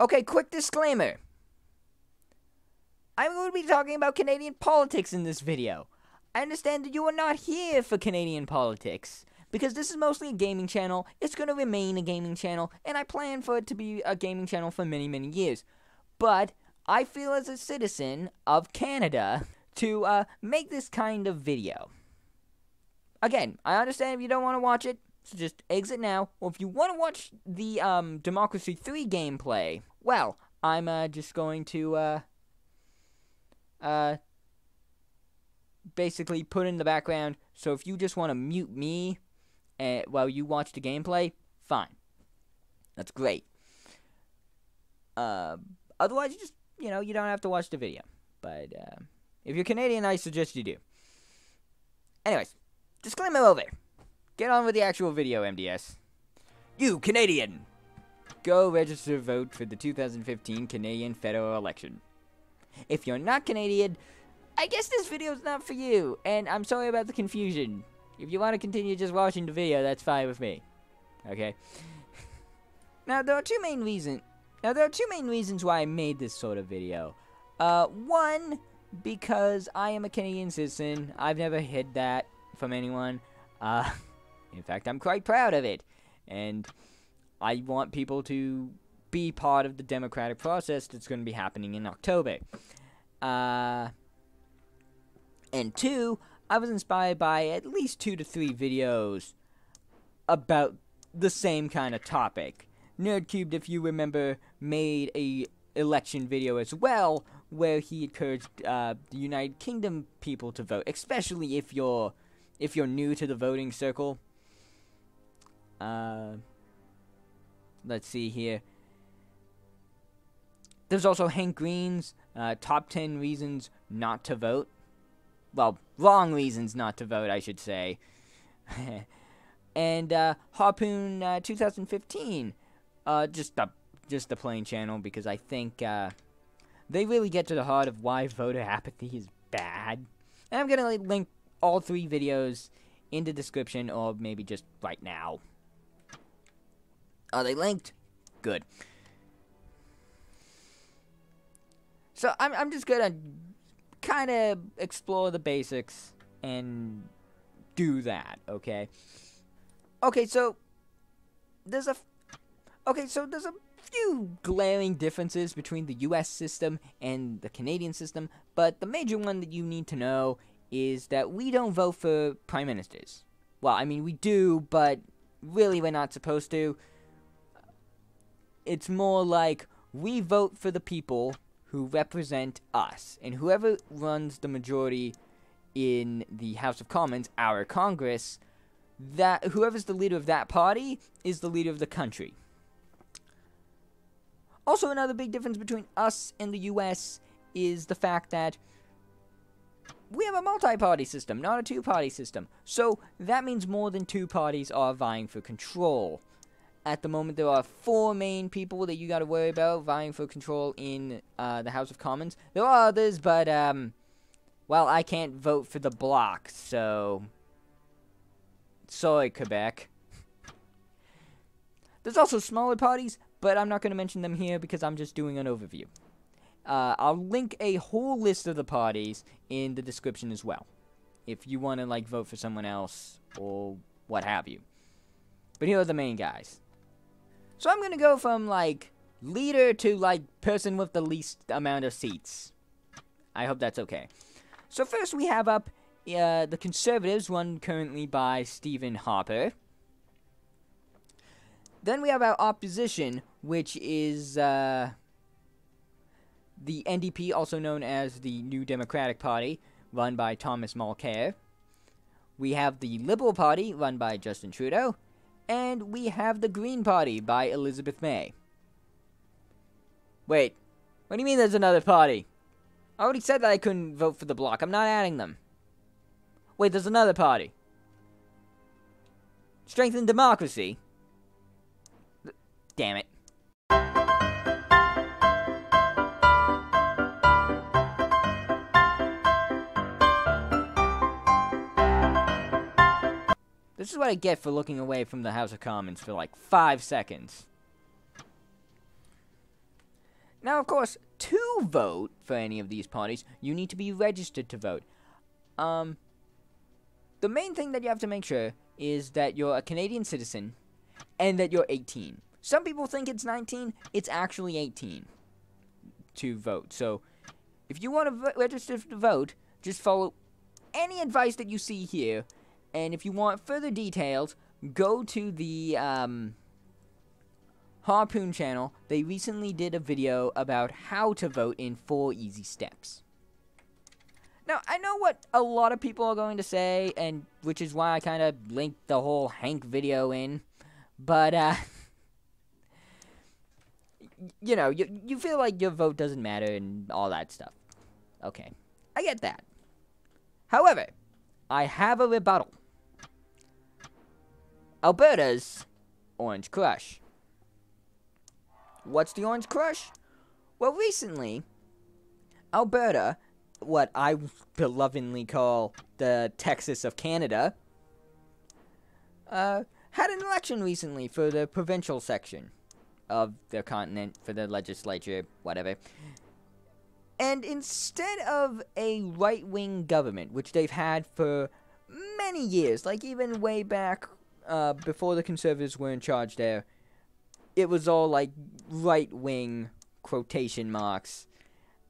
Okay, quick disclaimer. I'm going to be talking about Canadian politics in this video. I understand that you are not here for Canadian politics, because this is mostly a gaming channel. It's going to remain a gaming channel, and I plan for it to be a gaming channel for many, many years. But I feel as a citizen of Canada to make this kind of video. Again, I understand if you don't want to watch it, so just exit now. Or if you want to watch the Democracy 3 gameplay, well, I'm just going to basically put in the background. So if you just want to mute me while you watch the gameplay, fine. That's great. Otherwise, you just, you don't have to watch the video. But if you're Canadian, I suggest you do. Anyways, disclaimer over. Get on with the actual video, MDS. You, Canadian! Go register to vote for the 2015 Canadian federal election. If you're not Canadian, I guess this video is not for you, and I'm sorry about the confusion. If you want to continue just watching the video, that's fine with me. Okay? Now, there are two main reasons why I made this sort of video. One, because I am a Canadian citizen. I've never hid that from anyone. In fact, I'm quite proud of it. And I want people to be part of the democratic process that's going to be happening in October. And two, I was inspired by at least 2 to 3 videos about the same kind of topic. NerdCubed, if you remember, made a election video as well, where he encouraged the United Kingdom people to vote, especially if you're new to the voting circle. Let's see here. There's also Hank Green's top 10 reasons not to vote. Well, wrong reasons not to vote, I should say. And Harpoon 2015. Just the plain channel, because I think they really get to the heart of why voter apathy is bad. And I'm going to link all 3 videos in the description, or maybe just right now. Are they linked? Good. So I'm just gonna kind of explore the basics and do that, okay? Okay, so there's a few glaring differences between the US system and the Canadian system, but the major one that you need to know is that we don't vote for prime ministers. Well, I mean, we do, but really we're not supposed to. It's more like we vote for the people who represent us, and whoever runs the majority in the House of Commons, our Congress, that whoever's the leader of that party is the leader of the country. Also, another big difference between us and the US is the fact that we have a multi-party system, not a two-party system. So that means more than 2 parties are vying for control. At the moment, there are 4 main people that you got to worry about vying for control in the House of Commons. There are others, but, well, I can't vote for the bloc, so sorry, Quebec. There's also smaller parties, but I'm not going to mention them here because I'm just doing an overview. I'll link a whole list of the parties in the description as well, if you want to, vote for someone else or what have you. But here are the main guys. So I'm going to go from, leader to, person with the least amount of seats. I hope that's okay. So first we have up the Conservatives, run currently by Stephen Harper. Then we have our opposition, which is the NDP, also known as the New Democratic Party, run by Thomas Mulcair. We have the Liberal Party, run by Justin Trudeau. And we have the Green Party by Elizabeth May. Wait, what do you mean there's another party? I already said that I couldn't vote for the bloc. I'm not adding them. Wait, there's another party. Strengthen Democracy? Damn it. This is what I get for looking away from the House of Commons for 5 seconds. Now, of course, to vote for any of these parties, you need to be registered to vote. The main thing that you have to make sure is that you're a Canadian citizen and that you're 18. Some people think it's 19. It's actually 18 to vote. So, if you want to register to vote, just follow any advice that you see here. And if you want further details, go to the Harpoon channel. They recently did a video about how to vote in 4 easy steps. Now, I know what a lot of people are going to say, and which is why I kind of linked the whole Hank video in. But, you know, you feel like your vote doesn't matter and all that stuff. Okay, I get that. However, I have a rebuttal. Alberta's Orange Crush. What's the Orange Crush? Well, recently, Alberta, what I belovedly call the Texas of Canada, had an election recently for the provincial section of their continent, for the legislature, whatever. And instead of a right-wing government, which they've had for many years, like even way back before the Conservatives were in charge there, it was all like right-wing, quotation marks,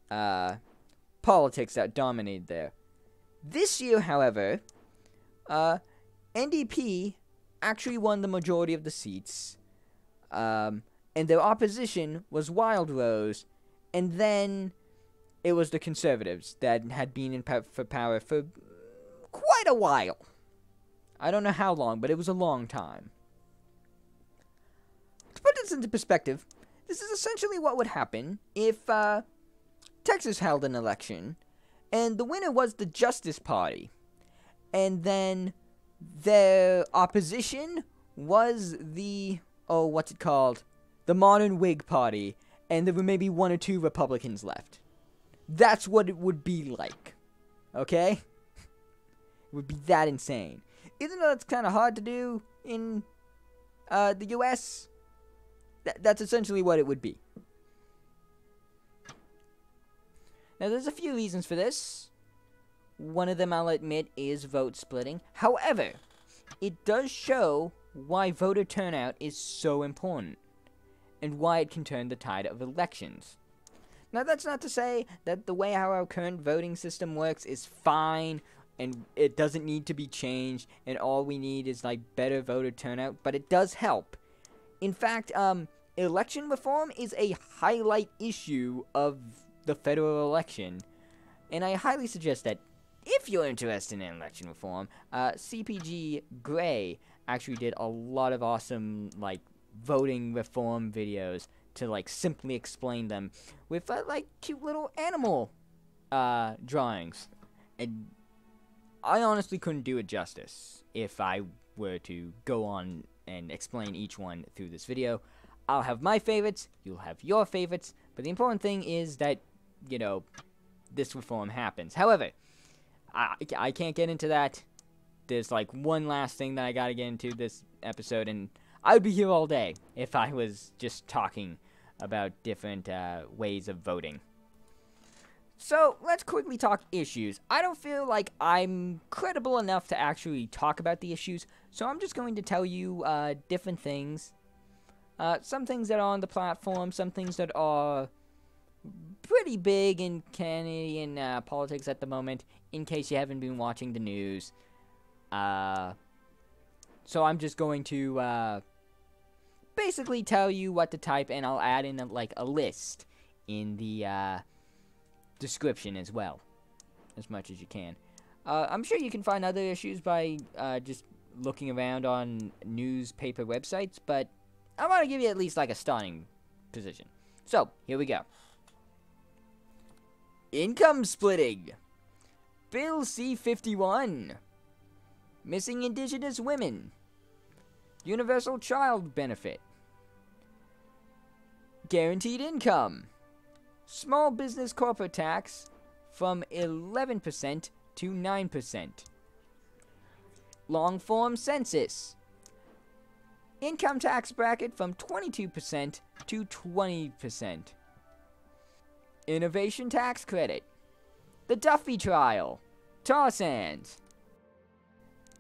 politics that dominated there. This year, however, NDP actually won the majority of the seats, and their opposition was Wild Rose, and then it was the Conservatives that had been in for power for quite a while. I don't know how long, but it was a long time. To put this into perspective, this is essentially what would happen if Texas held an election, and the winner was the Justice Party, and then their opposition was the, the Modern Whig Party, and there were maybe 1 or 2 Republicans left. That's what it would be like. Okay? It would be that insane. Even though it's kind of hard to do in the US, that's essentially what it would be. Now, there's a few reasons for this. One of them, I'll admit, is vote splitting. However, it does show why voter turnout is so important, and why it can turn the tide of elections. Now, that's not to say that the way how our current voting system works is fine, and it doesn't need to be changed, and all we need is, like, better voter turnout, but it does help. In fact, election reform is a highlight issue of the federal election, and I highly suggest that if you're interested in election reform, CGP Grey actually did a lot of awesome, like, voting reform videos to, like, simply explain them with, like, cute little animal drawings. And I honestly couldn't do it justice if I were to go on and explain each one through this video. I'll have my favorites, you'll have your favorites, but the important thing is that, you know, this reform happens. However, I can't get into that. There's, like, one last thing that I gotta get into this episode, and I would be here all day if I was just talking about different ways of voting. So, let's quickly talk issues. I don't feel like I'm credible enough to actually talk about the issues, so I'm just going to tell you different things. Some things that are on the platform, some things that are pretty big in Canadian politics at the moment, in case you haven't been watching the news. So I'm just going to basically tell you what to type, and I'll add in a list in the description as well, as much as you can. I'm sure you can find other issues by just looking around on newspaper websites, but I want to give you at least like a starting position. So, here we go. Income splitting. Bill C-51. Missing Indigenous women. Universal child benefit. Guaranteed income. Small business corporate tax from 11% to 9%. Long form census. Income tax bracket from 22% to 20%. innovation tax credit, the Duffy trial, tar sands.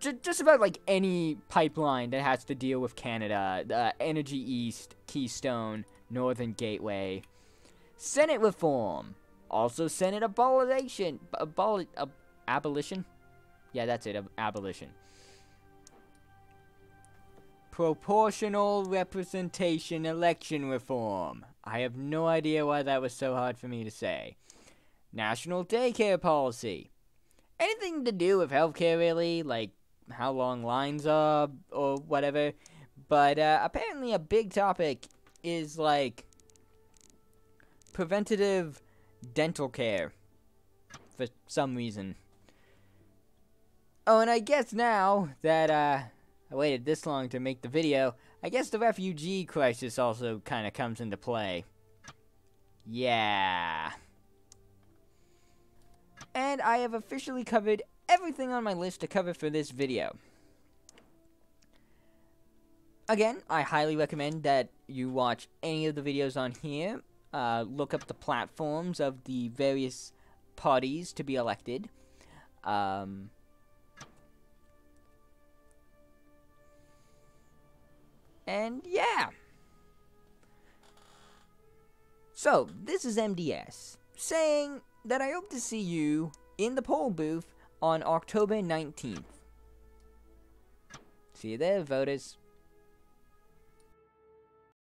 Just about like any pipeline that has to deal with Canada, the Energy East, Keystone, Northern Gateway, Senate reform, also Senate abolition, abolition? Yeah, that's it, abolition. Proportional representation election reform. I have no idea why that was so hard for me to say. National daycare policy. Anything to do with healthcare, really, like how long lines are or whatever. But apparently a big topic is like preventative dental care for some reason. Oh, and I guess now that I waited this long to make the video, I guess the refugee crisis also kind of comes into play. Yeah. And I have officially covered everything on my list to cover for this video. Again, I highly recommend that you watch any of the videos on here. Look up the platforms of the various parties to be elected. And yeah. So, this is MDS, saying that I hope to see you in the poll booth on October 19th. See you there, voters.